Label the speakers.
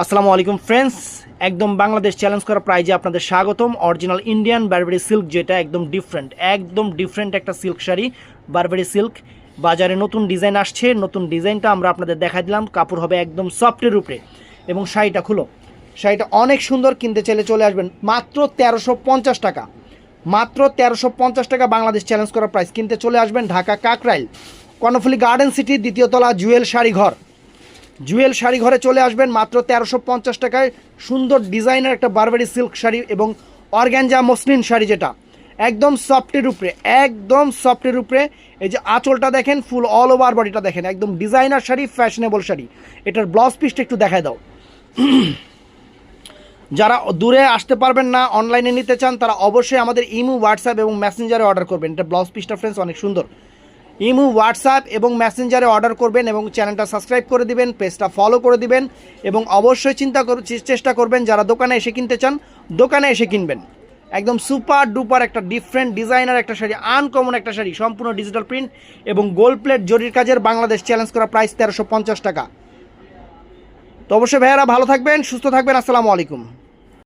Speaker 1: আসসালামু আলাইকুম ফ্রেন্ডস, একদম বাংলাদেশ চ্যালেঞ্জ করা প্রাইজে আপনাদের স্বাগতম। অরিজিনাল ইন্ডিয়ান বারবেরি সিল্ক, যেটা একদম ডিফারেন্ট একটা সিল্ক শাড়ি। বারবেরি সিল্ক বাজারে নতুন ডিজাইন আসছে, নতুন ডিজাইনটা আমরা আপনাদের দেখা দিলাম। কাপড় হবে একদম সফটের উপরে এবং শাড়িটা খুলো, শাড়িটা অনেক সুন্দর। কিনতে চাইলে চলে আসবেন মাত্র 1350 টাকা, মাত্র 1350 টাকা বাংলাদেশ চ্যালেঞ্জ করা প্রাইস। কিনতে চলে আসবেন ঢাকা কাকরাইল কর্ণফুলী গার্ডেন সিটি দ্বিতীয় তলা জুয়েল শাড়ি ঘর। জুয়েল শাড়ি ঘরে চলে আসবেন মাত্র 1350 টাকায়। সুন্দর ডিজাইনের একটা বারবেরি সিল্ক শাড়ি এবং অর্গ্যানজা মসলিন শাড়ি, যেটা একদম সফটের উপরে, একদম সফটের উপরে। এই যে আঁচলটা দেখেন, ফুল অল ওভার বডিটা দেখেন, একদম ডিজাইনার শাড়ি, ফ্যাশনেবল শাড়ি। এটার ব্লাউজ পিসটা একটু দেখায় দাও। যারা দূরে আসতে পারবেন না, অনলাইনে নিতে চান, তারা অবশ্যই আমাদের ইমো, হোয়াটসঅ্যাপ এবং মেসেঞ্জারে অর্ডার করবেন। এটা ব্লাউজ পিসটা ফ্রেন্ডস অনেক সুন্দর। ইমো, হোয়াটসঅ্যাপ এবং মেসেঞ্জারে অর্ডার করবেন এবং চ্যানেলটা সাবস্ক্রাইব করে দিবেন, পেজটা ফলো করে দিবেন এবং অবশ্যই চেষ্টা করবেন যারা দোকানে এসে কিনতে চান, দোকানে এসে কিনবেন। একদম সুপার ডুপার একটা ডিফারেন্ট ডিজাইনার একটা শাড়ি, আনকমন একটা শাড়ি, সম্পূর্ণ ডিজিটাল প্রিন্ট এবং গোল্ড প্লেট জরির কাজের। বাংলাদেশ চ্যালেঞ্জ করা প্রাইস 1350 টাকা। তো অবশ্যই ভাইয়ারা ভালো থাকবেন, সুস্থ থাকবেন। আসসালামু আলাইকুম।